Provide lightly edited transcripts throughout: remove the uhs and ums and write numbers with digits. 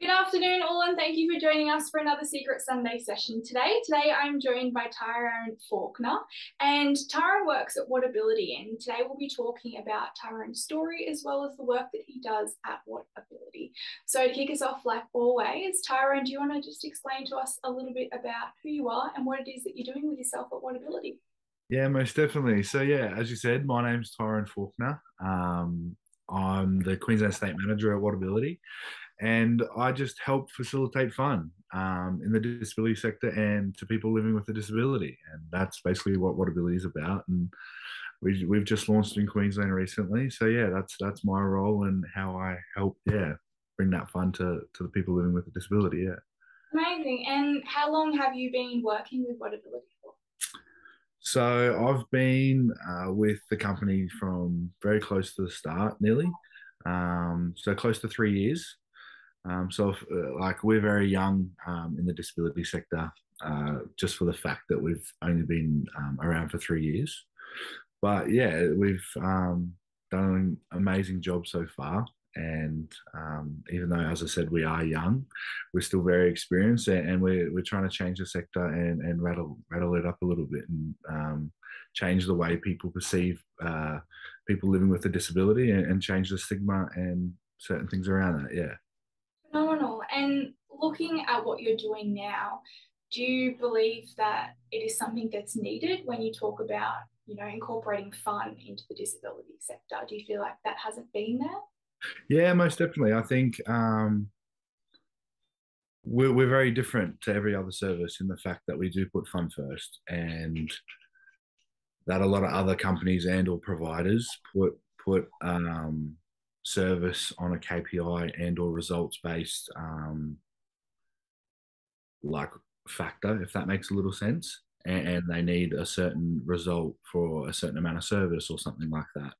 Good afternoon, all, and thank you for joining us for another Secret Sunday session today. Today, I'm joined by Tyrone Faulkner, and Tyrone works at Whatability, and today we'll be talking about Tyrone's story as well as the work that he does at Whatability. So, to kick us off, like always, Tyrone, do you want to just explain to us a little bit about who you are and what it is that you're doing with yourself at Whatability? Yeah, most definitely. So yeah, as you said, my name's Tyrone Faulkner. I'm the Queensland State Manager at Whatability, and I just help facilitate fun in the disability sector and to people living with a disability, and that's basically what Whatability is about. And we've just launched in Queensland recently, so yeah, that's my role and how I help. Yeah, bring that fun to the people living with a disability. Yeah. Amazing. And how long have you been working with Whatability for? So I've been with the company from very close to the start, nearly. So close to 3 years. Like we're very young in the disability sector, just for the fact that we've only been around for 3 years. But yeah, we've done an amazing job so far. And even though, as I said, we are young, we're still very experienced, and we're trying to change the sector and rattle it up a little bit and change the way people perceive people living with a disability and change the stigma and certain things around that. Yeah. Phenomenal. And looking at what you're doing now, do you believe that it is something that's needed when you talk about, incorporating fun into the disability sector? Do you feel like that hasn't been there? Yeah, most definitely. I think we're very different to every other service in the fact that we do put fun first, and that a lot of other companies and or providers put service on a KPI and or results based like factor, if that makes a little sense. And they need a certain result for a certain amount of service or something like that.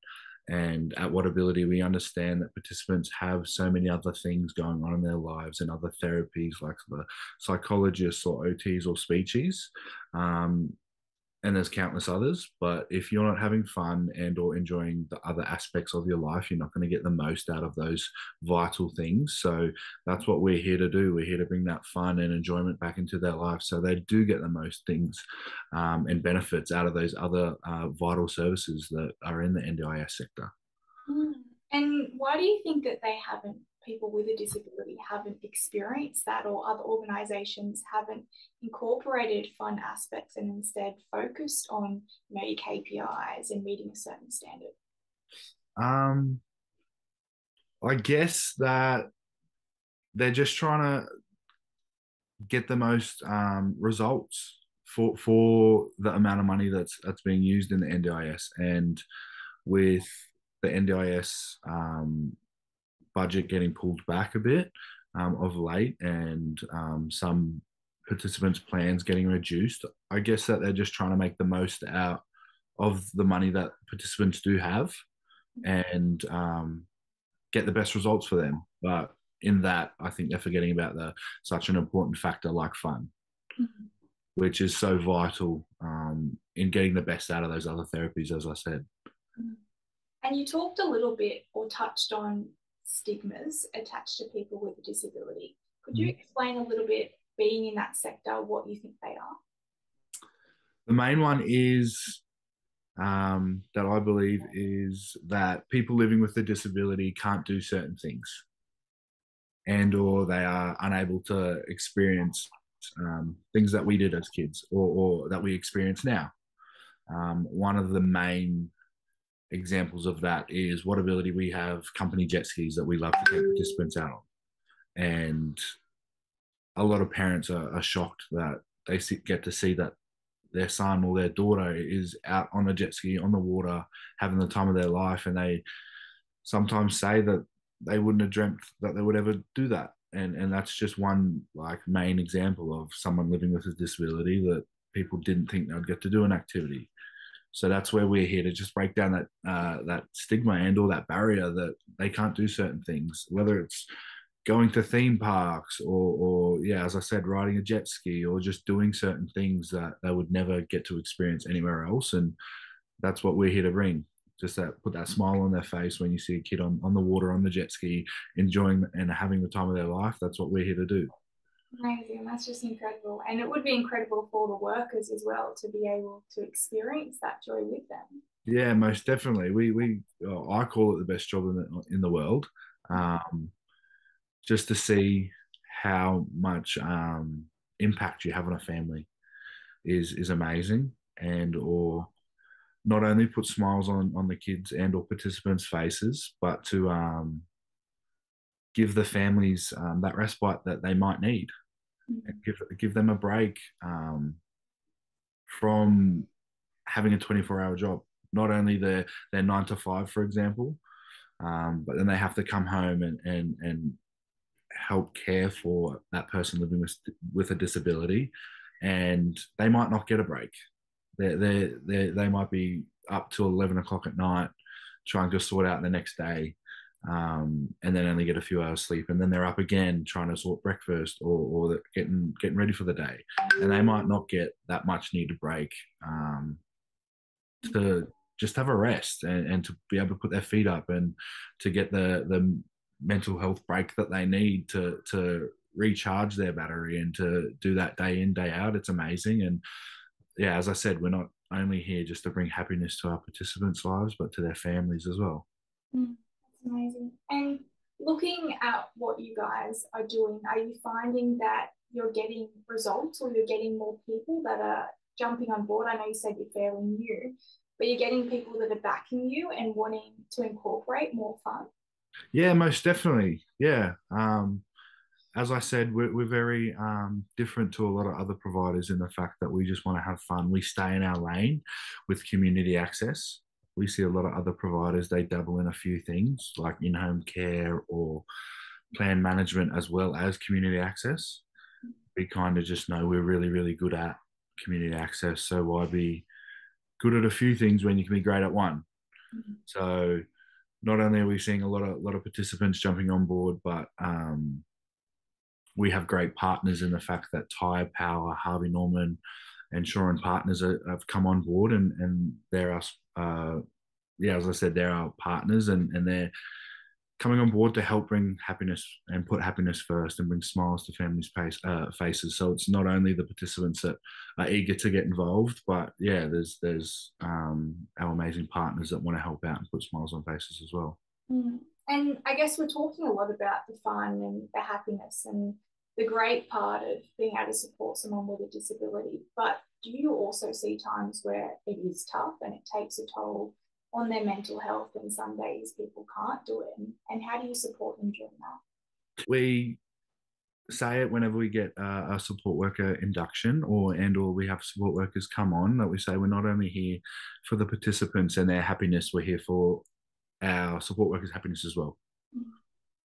And at Whatability, we understand that participants have so many other things going on in their lives and other therapies like the psychologists or OTs or speeches. And there's countless others, but if you're not having fun and or enjoying the other aspects of your life, you're not going to get the most out of those vital things. So that's what we're here to do. We're here to bring that fun and enjoyment back into their life so they do get the most things and benefits out of those other vital services that are in the NDIS sector. Mm. And why do you think that people with a disability haven't experienced that, or other organisations haven't incorporated fun aspects and instead focused on, your KPIs and meeting a certain standard? um, I guess that they're just trying to get the most results for the amount of money that's being used in the NDIS, and with the NDIS budget getting pulled back a bit of late, and some participants' plans getting reduced. I guess that they're just trying to make the most out of the money that participants do have and get the best results for them. But in that, I think they're forgetting about the such an important factor like fun, Mhm. which is so vital in getting the best out of those other therapies, as I said. And you talked a little bit or touched on stigmas attached to people with a disability. Could you explain a little bit, being in that sector, what you think they are? The main one is that I believe is that people living with a disability can't do certain things, and or they are unable to experience things that we did as kids, or that we experience now. One of the main examples of that is Whatability. We have company jet skis that we love to take participants out on, and a lot of parents are shocked that they get to see that their son or their daughter is out on a jet ski on the water having the time of their life, and they sometimes say that they wouldn't have dreamt that they would ever do that. And that's just one like main example of someone living with a disability that people didn't think they'd get to do an activity. So that's where we're here to just break down that stigma and all that barrier that they can't do certain things, whether it's going to theme parks or yeah, as I said, riding a jet ski or just doing certain things that they would never get to experience anywhere else. And that's what we're here to bring. just that put that smile on their face when you see a kid on the water on the jet ski enjoying and having the time of their life. That's what we're here to do. Amazing. That's just incredible. And it would be incredible for the workers as well to be able to experience that joy with them. Yeah, most definitely. I call it the best job in the world. Um, just to see how much impact you have on a family is amazing, and or not only put smiles on the kids and or participants' faces, but to give the families that respite that they might need, and give them a break from having a 24-hour job. Not only their 9 to 5, for example, but then they have to come home and help care for that person living with a disability, and they might not get a break. They might be up till 11 o'clock at night trying to sort out the next day, and then only get a few hours sleep, and then they're up again trying to sort breakfast or getting ready for the day, and they might not get that much needed break to just have a rest and to be able to put their feet up and to get the mental health break that they need to recharge their battery and to do that day in day out. It's amazing. And yeah, as I said, we're not only here just to bring happiness to our participants' lives, but to their families as well. That's amazing. And looking at what you guys are doing, are you finding that you're getting results or you're getting more people that are jumping on board? I know you said you're fairly new, but you're getting people that are backing you and wanting to incorporate more fun. Yeah, most definitely. Yeah. As I said, we're very different to a lot of other providers in the fact that we just want to have fun. We stay in our lane with community access. We see a lot of other providers, they dabble in a few things like in home care or plan management as well as community access. We kind of just know we're really, really good at community access. So why be good at a few things when you can be great at one? So not only are we seeing a lot of participants jumping on board, but we have great partners in the fact that Tire Power, Harvey Norman, and Shaw Partners have come on board, and they're us. Yeah, as I said, they're our partners, and they're coming on board to help bring happiness and put happiness first and bring smiles to families' faces. So it's not only the participants that are eager to get involved, but yeah, there's our amazing partners that want to help out and put smiles on faces as well. And I guess we're talking a lot about the fun and the happiness and the great part of being able to support someone with a disability. But do you also see times where it is tough and it takes a toll on their mental health, and some days people can't do it? And how do you support them during that? We say it whenever we get a support worker induction or we have support workers come on, that we say we're not only here for the participants and their happiness, we're here for our support workers' happiness as well.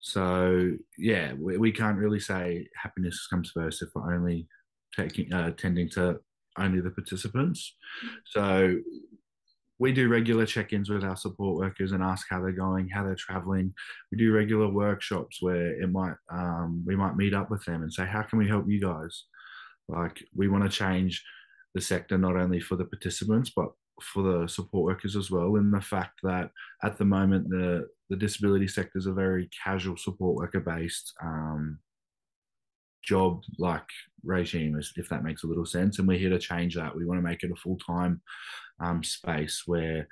So yeah, we can't really say happiness comes first if we're only tending to only the participants. So we do regular check-ins with our support workers and ask how they're going, how they're traveling. We do regular workshops where we might meet up with them and say, how can we help you guys? Like, we want to change the sector not only for the participants but for the support workers as well. In the fact that at the moment the disability sector is a very casual support worker based job like regime, if that makes a little sense. And we're here to change that. We want to make it a full-time space where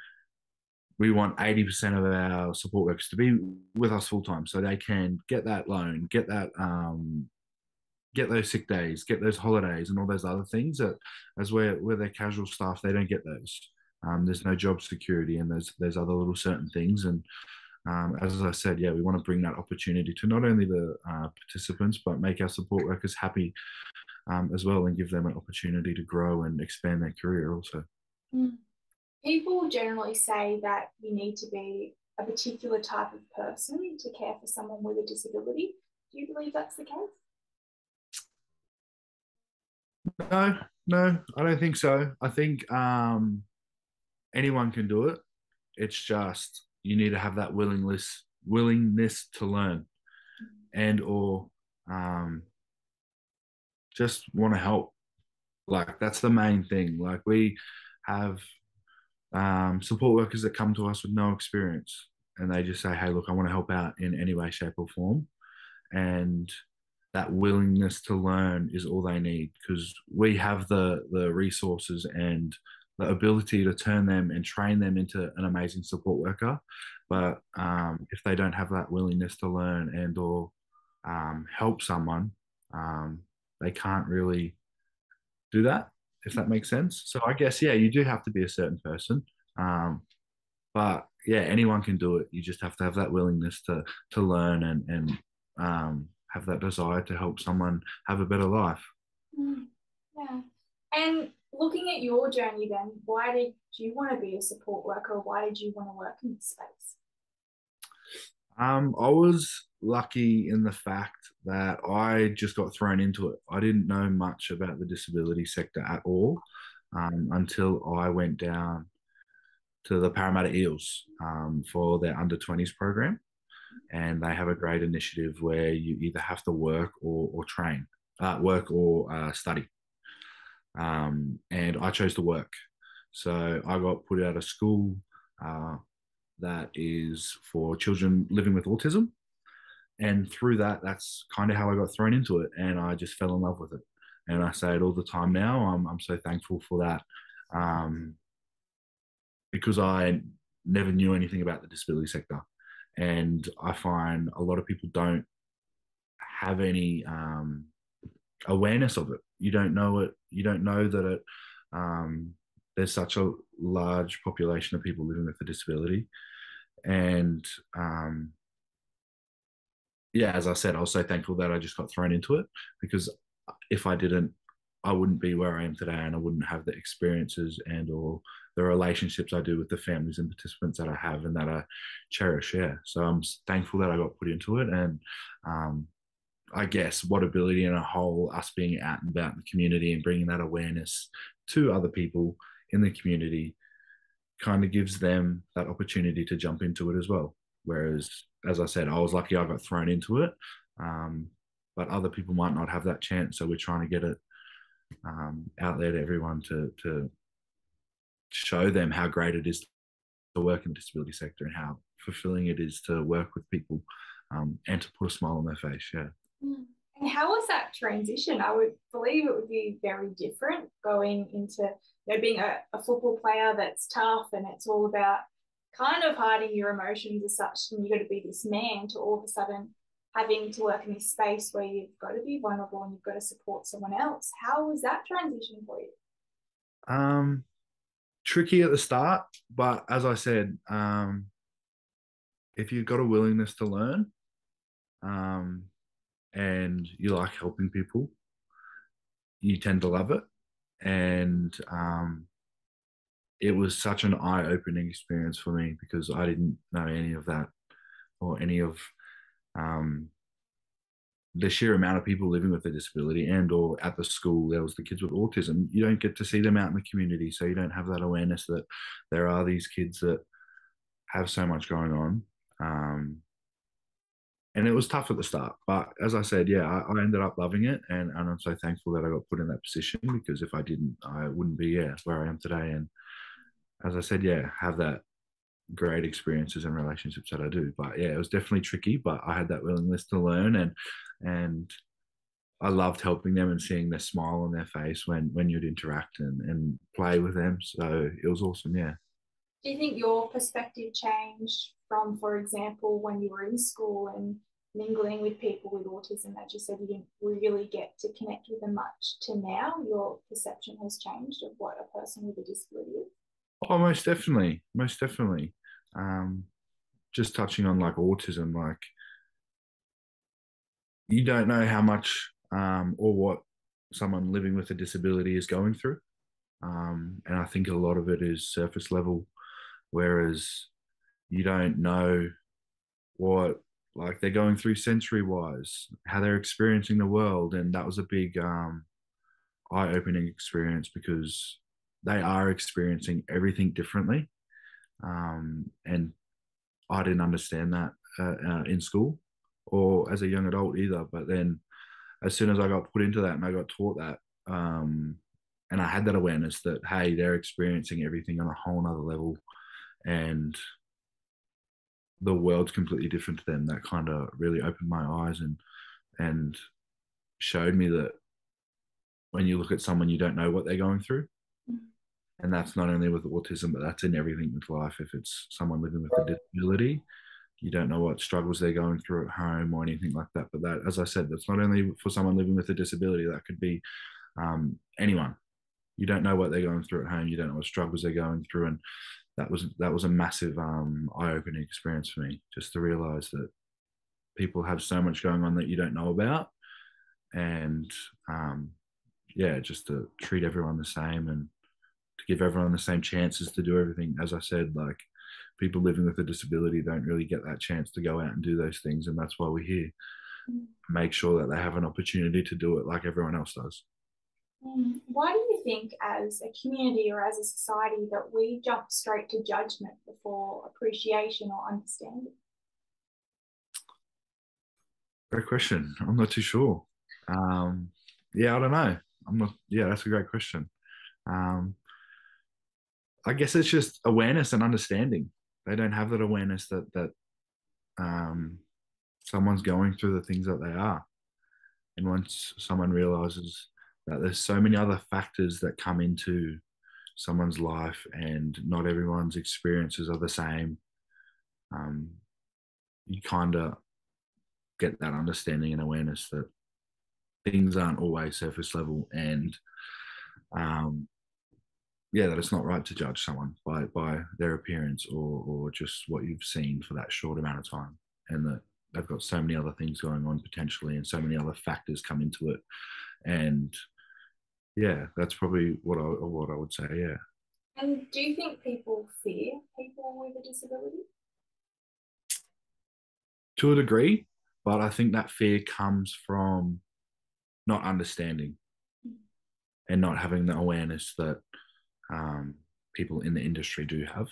we want 80% of our support workers to be with us full time so they can get that loan, get those sick days, get those holidays, and all those other things that, as we're their casual staff, they don't get those. There's no job security, and there's other little certain things. And as I said, yeah, we want to bring that opportunity to not only the participants, but make our support workers happy as well, and give them an opportunity to grow and expand their career also. People generally say that you need to be a particular type of person to care for someone with a disability. Do you believe that's the case? No, I don't think so. I think anyone can do it. It's just you need to have that willingness to learn, and or just want to help. Like, that's the main thing. Like, we have support workers that come to us with no experience and they just say, hey, look, I want to help out in any way, shape, or form. And that willingness to learn is all they need because we have the resources and the ability to turn them and train them into an amazing support worker. But if they don't have that willingness to learn and or help someone, um, they can't really do that, if that makes sense. So I guess, yeah, you do have to be a certain person. Um, but yeah, anyone can do it. You just have to have that willingness to learn and have that desire to help someone have a better life. Mm, yeah. And looking at your journey then, why did you want to be a support worker? Why did you want to work in this space? I was lucky in the fact that I just got thrown into it. I didn't know much about the disability sector at all until I went down to the Parramatta Eels for their under 20s program. And they have a great initiative where you either have to work or train, work or study. And I chose to work. So I got put out of school uh, that is for children living with autism. And through that, that's kind of how I got thrown into it. And I just fell in love with it. And I say it all the time now. I'm so thankful for that um, because I never knew anything about the disability sector. And I find a lot of people don't have any awareness of it. You don't know it. You don't know that it. There's such a large population of people living with a disability, and yeah, as I said, I was so thankful that I just got thrown into it because if I didn't, I wouldn't be where I am today, and I wouldn't have the experiences and or the relationships I do with the families and participants that I have and that I cherish. Yeah, so I'm thankful that I got put into it, and um, I guess what ability in a whole, us being out and about in the community and bringing that awareness to other people in the community kind of gives them that opportunity to jump into it as well. Whereas, as I said, I was lucky I got thrown into it, um, but other people might not have that chance. So we're trying to get it out there to everyone to show them how great it is to work in the disability sector and how fulfilling it is to work with people and to put a smile on their face. Yeah. Mm. And how was that transition? I would believe it would be very different going into being a football player that's tough and it's all about kind of hiding your emotions as such, and you've got to be this man to all of a sudden having to work in this space where you've got to be vulnerable and you've got to support someone else. How was that transition for you? Um, Tricky at the start, but as I said, if you've got a willingness to learn um, and you like helping people, you tend to love it. And it was such an eye-opening experience for me because I didn't know any of that or any of um, the sheer amount of people living with a disability and or at the school there was the kids with autism. You don't get to see them out in the community, so you don't have that awareness that there are these kids that have so much going on. And it was tough at the start, but as I said, yeah, I ended up loving it, and I'm so thankful that I got put in that position because if I didn't, I wouldn't be where I am today. And as I said, yeah, have that great experiences and relationships that I do. But yeah, it was definitely tricky, but I had that willingness to learn, and I loved helping them and seeing their smile on their face when you'd interact and play with them. So it was awesome. Yeah. Do you think your perspective changed from, for example, when you were in school and mingling with people with autism that you said you didn't really get to connect with them much to now your perception has changed of what a person with a disability is? Oh, most definitely, most definitely. Um, just touching on like autism, like you don't know how much or what someone living with a disability is going through. And I think a lot of it is surface level, whereas you don't know what like they're going through sensory wise, how they're experiencing the world. And that was a big eye opening experience because they are experiencing everything differently. And I didn't understand that in school or as a young adult either. But then as soon as I got put into that and I got taught that, um, And I had that awareness that, hey, they're experiencing everything on a whole nother level, and the world's completely different to them. That kind of really opened my eyes and showed me that when you look at someone, you don't know what they're going through. And that's not only with autism, but that's in everything with life. If it's someone living with a disability, you don't know what struggles they're going through at home or anything like that. But that, as I said, that's not only for someone living with a disability, that could be anyone. You don't know what they're going through at home. You don't know what struggles they're going through. And that was a massive eye-opening experience for me, just to realize that people have so much going on that you don't know about. And yeah, just to treat everyone the same and to give everyone the same chances to do everything. As I said, like, people living with a disability don't really get that chance to go out and do those things, and that's why we're here. Make sure that they have an opportunity to do it like everyone else does. Why do you think, as a community or as a society, that we jump straight to judgment before appreciation or understanding? Great question. I'm not too sure. Yeah, I don't know. I'm not. Yeah, that's a great question. Um, I guess it's just awareness and understanding. They don't have that awareness that um, someone's going through the things that they are. And once someone realizes that there's so many other factors that come into someone's life and not everyone's experiences are the same, you kind of get that understanding and awareness that things aren't always surface level, and um, yeah, that it's not right to judge someone by their appearance or just what you've seen for that short amount of time, and that they've got so many other things going on potentially, and so many other factors come into it. And yeah, that's probably what I would say. Yeah. And do you think people fear people with a disability? To a degree, but I think that fear comes from not understanding and not having the awareness that um, people in the industry do have.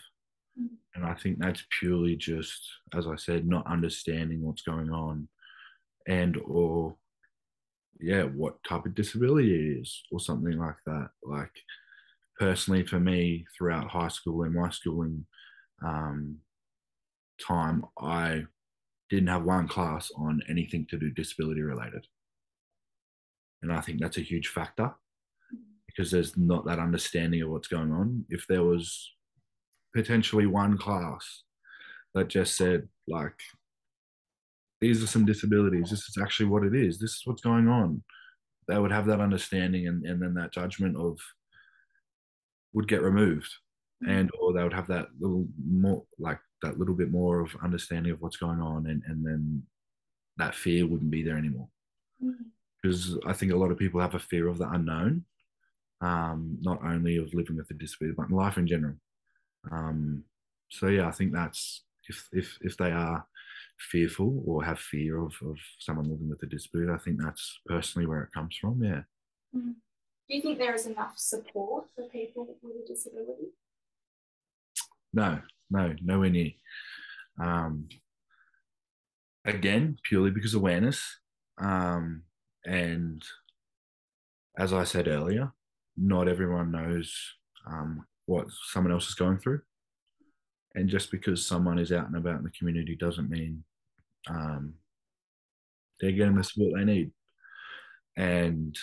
And I think that's purely just, as I said, not understanding what's going on, and or yeah, what type of disability it is or something like that. Like, personally for me, throughout high school and my schooling um, time, I didn't have one class on anything to do disability related. And I think that's a huge factor because there's not that understanding of what's going on. If there was potentially one class that just said, like, these are some disabilities, this is actually what it is, this is what's going on, they would have that understanding, and then that judgment of would get removed, and or they would have that little more, like that little bit more of understanding of what's going on, and then that fear wouldn't be there anymore. Because I think a lot of people have a fear of the unknown, not only of living with a disability, but in life in general. So yeah, I think that's if they are fearful or have fear of someone living with a disability, I think that's personally where it comes from. Yeah. Do you think there is enough support for people with a disability? No, nowhere near. Um, Again, purely because awareness, and as I said earlier, not everyone knows what someone else is going through. And just because someone is out and about in the community doesn't mean um, they're getting the support they need. And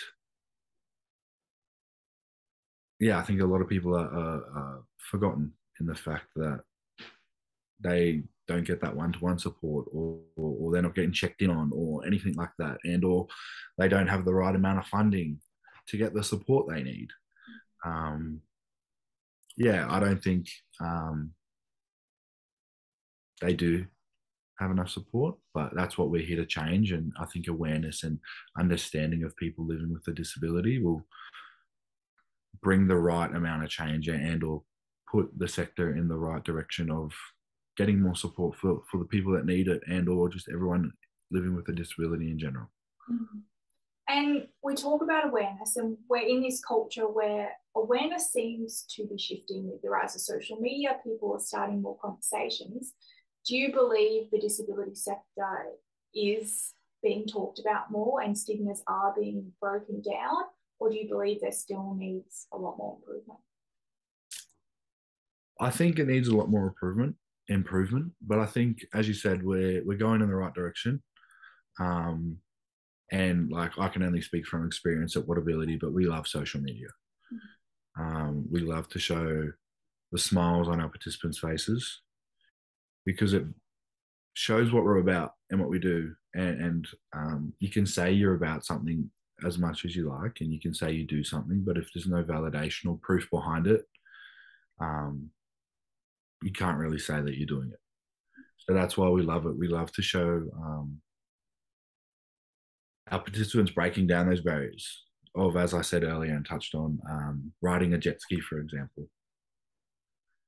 yeah, I think a lot of people are forgotten in the fact that they don't get that one-to-one support, or they're not getting checked in on or anything like that, and or they don't have the right amount of funding to get the support they need. Yeah, I don't think they do have enough support, but that's what we're here to change. And I think awareness and understanding of people living with a disability will bring the right amount of change and or put the sector in the right direction of getting more support for the people that need it, and or just everyone living with a disability in general. And we talk about awareness, and we're in this culture where awareness seems to be shifting with the rise of social media. People are starting more conversations. Do you believe the disability sector is being talked about more and stigmas are being broken down? or do you believe there still needs a lot more improvement? I think it needs a lot more improvement, but I think, as you said, we're going in the right direction. Um, and like I can only speak from experience at Whatability, but we love social media. We love to show the smiles on our participants' faces because it shows what we're about and what we do. And you can say you're about something as much as you like, and you can say you do something, but if there's no validation or proof behind it, um, you can't really say that you're doing it. So that's why we love it. We love to show our participants breaking down those barriers of, as I said earlier and touched on, riding a jet ski, for example.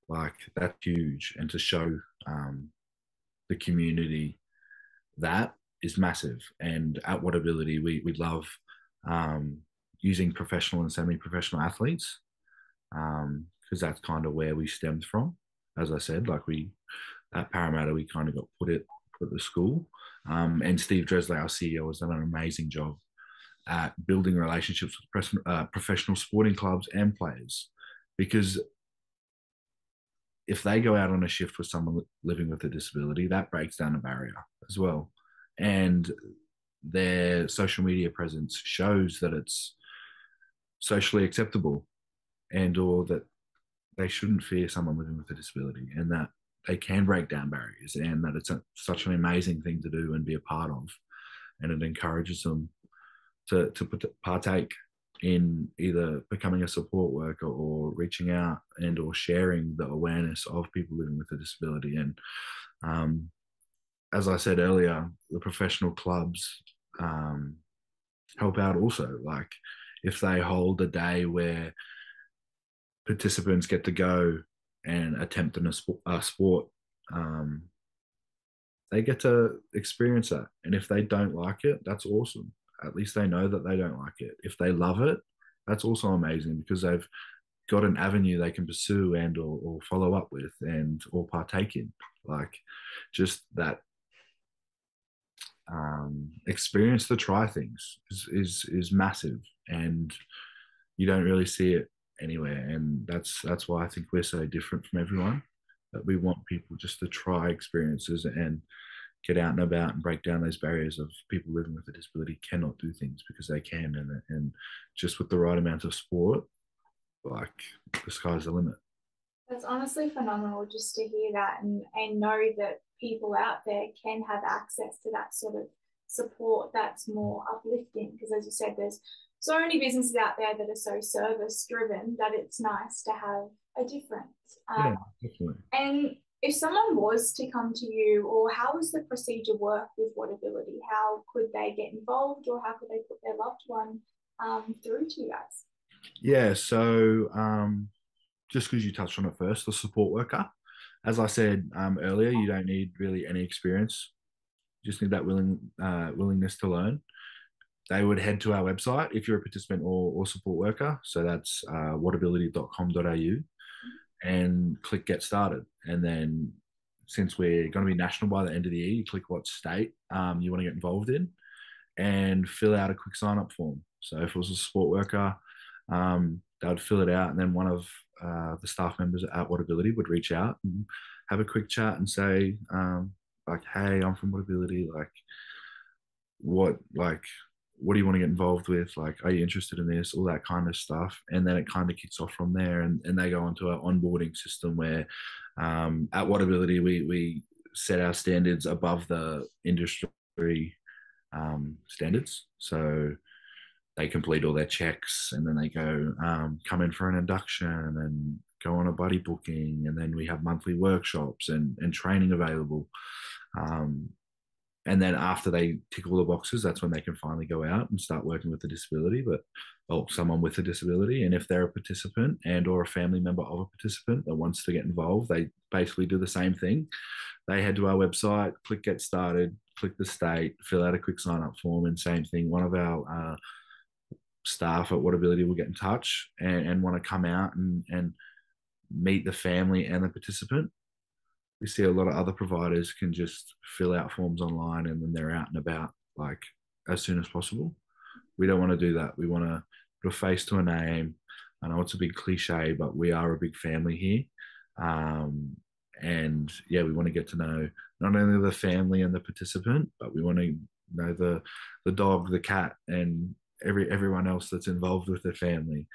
Like that's huge, and to show the community that is massive. And at Whatability, we love um, using professional and semi-professional athletes because that's kind of where we stemmed from. As I said, like we at Parramatta, we kind of got put at the school. And Steve Dresley, our CEO, has done an amazing job at building relationships with professional sporting clubs and players. Because if they go out on a shift with someone living with a disability, that breaks down a barrier as well. And their social media presence shows that it's socially acceptable and or that they shouldn't fear someone living with a disability and that they can break down barriers and that it's such an amazing thing to do and be a part of. And it encourages them to partake in either becoming a support worker or reaching out and or sharing the awareness of people living with a disability. And as I said earlier, the professional clubs help out also. Like if they hold a day where participants get to go and attempt a sport, they get to experience that. And if they don't like it, that's awesome. At least they know that they don't like it. If they love it, that's also amazing because they've got an avenue they can pursue and or follow up with and or partake in. Like just that experience to try things is massive, and you don't really see it anywhere. And that's why I think we're so different from everyone. That we want people just to try experiences and get out and about and break down those barriers of people living with a disability cannot do things because they can, and just with the right amount of sport, like the sky's the limit. That's honestly phenomenal just to hear that and know that people out there can have access to that sort of support that's more uplifting. Because as you said, there's so many businesses out there that are so service driven that it's nice to have a difference. Yeah, definitely. And if someone was to come to you, or how does the procedure work with Whatability? How could they get involved, or how could they put their loved one through to you guys? Yeah, so just because you touched on it first, the support worker. As I said earlier, you don't need really any experience. You just need that willingness to learn. They would head to our website if you're a participant or support worker. So that's whatability.com.au and click get started. And then since we're going to be national by the end of the year, you click what state you want to get involved in and fill out a quick sign up form. So if it was a support worker, they would fill it out, and then one of the staff members at Whatability would reach out and have a quick chat and say, like, "Hey, I'm from Whatability. Like, what do you want to get involved with? Like, are you interested in this? All that kind of stuff." And then it kind of kicks off from there, and they go onto our onboarding system where at Whatability we set our standards above the industry standards. So they complete all their checks and then they go come in for an induction and go on a buddy booking, and then we have monthly workshops and training available. And then after they tick all the boxes, that's when they can finally go out and start working with a disability, or someone with a disability. And if they're a participant and or a family member of a participant that wants to get involved, they basically do the same thing. They head to our website, click get started, click the state, fill out a quick sign up form, and same thing. One of our staff at Whatability will get in touch and want to come out and meet the family and the participant. We see a lot of other providers can just fill out forms online and then they're out and about like as soon as possible. We don't want to do that. We want to put a face to a name. I know it's a big cliche, but we are a big family here. Um, and yeah, we want to get to know not only the family and the participant, but we want to know the dog, the cat, and everyone else that's involved with the family.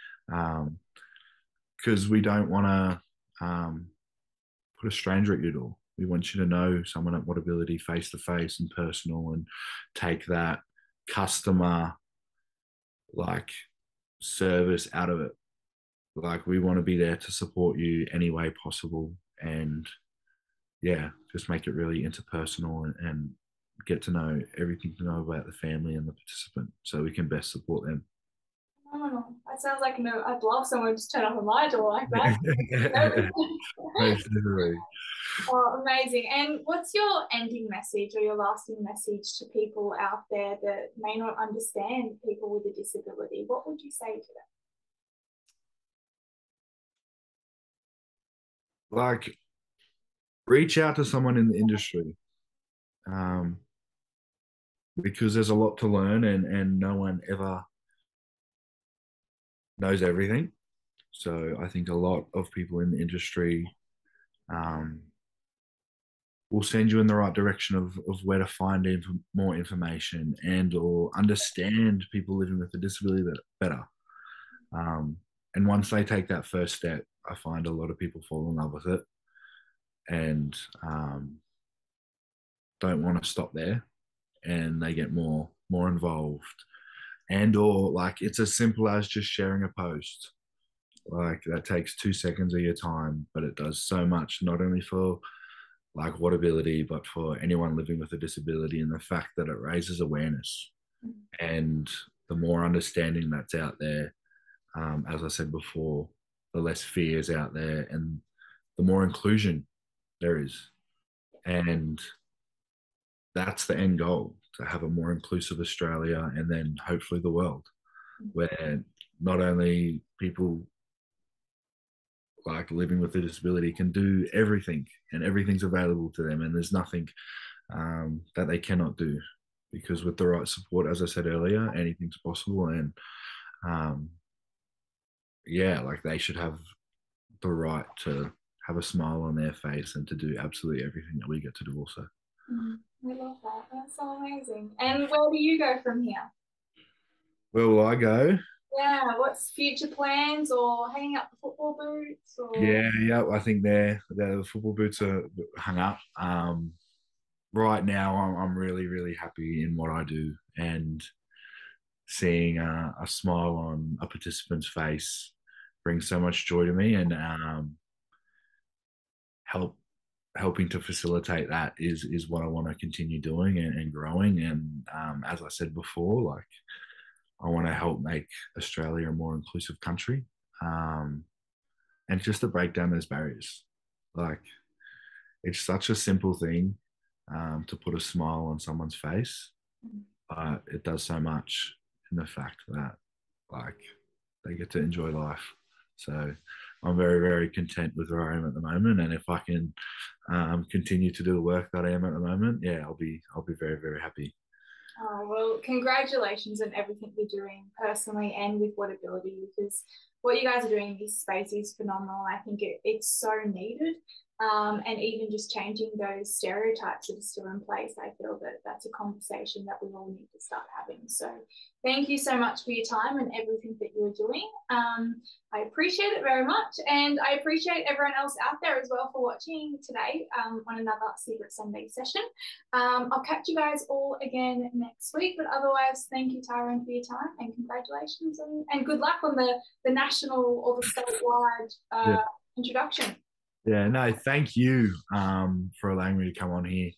Because we don't want to put a stranger at your door. We want you to know someone at Whatability face to face and personal, and take that customer like service out of it. Like, we want to be there to support you any way possible, and yeah, just make it really interpersonal, and get to know everything to know about the family and the participant, so we can best support them. Oh, that sounds like no. I'd love someone to turn up on my door like that. Most definitely. Oh, amazing. And what's your ending message or your lasting message to people out there that may not understand people with a disability? What would you say to them? Like, reach out to someone in the industry, um, because there's a lot to learn, and no one ever knows everything. So I think a lot of people in the industry um, will send you in the right direction of where to find more information, and or understand people living with a disability better. Um, and once they take that first step, I find a lot of people fall in love with it, and don't want to stop there, and they get more involved, and or like, it's as simple as just sharing a post. Like, that takes 2 seconds of your time, but it does so much, not only for like Whatability, but for anyone living with a disability, and the fact that it raises awareness. And the more understanding that's out there, as I said before, the less fear is out there, and the more inclusion there is. And that's the end goal, to have a more inclusive Australia, and then hopefully the world, where not only people like living with a disability can do everything, and everything's available to them, and there's nothing that they cannot do, because with the right support, as I said earlier, anything's possible. And um, yeah, like, they should have the right to have a smile on their face, and to do absolutely everything that we get to do also. I love that. That's so amazing. And where do you go from here? Where will I go? Yeah, what's future plans or hanging up the football boots or Yeah, I think the football boots are hung up. Right now, I'm really, really happy in what I do, and seeing a smile on a participant's face brings so much joy to me, and help helping to facilitate that is what I want to continue doing, and growing. And as I said before, like, I want to help make Australia a more inclusive country, um, and just to break down those barriers. Like, it's such a simple thing, to put a smile on someone's face, but it does so much in the fact that, like, they get to enjoy life. So I'm very, very content with where I am at the moment, and if I can continue to do the work that I am at the moment, yeah, I'll be very, very happy. Oh, well, congratulations on everything you're doing personally and with Whatability, because what you guys are doing in this space is phenomenal. I think it's so needed. And even just changing those stereotypes that are still in place, I feel that that's a conversation that we all need to start having. So thank you so much for your time and everything that you're doing. I appreciate it very much. And I appreciate everyone else out there as well for watching today on another Secret Sunday session. I'll catch you guys all again next week. But otherwise, thank you, Tyrone, for your time, and congratulations, and good luck on the national or the statewide Yeah. introduction. Yeah, no, thank you for allowing me to come on here.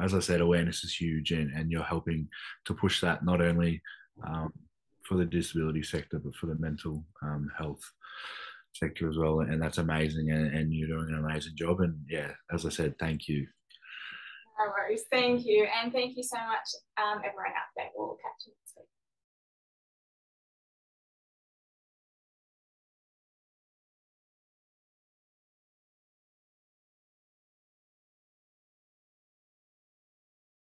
As I said, awareness is huge, and you're helping to push that, not only um, for the disability sector, but for the mental health sector as well. And that's amazing, and you're doing an amazing job. And yeah, as I said, thank you. No worries. Thank you. And thank you so much, everyone out there. We'll catch you next week.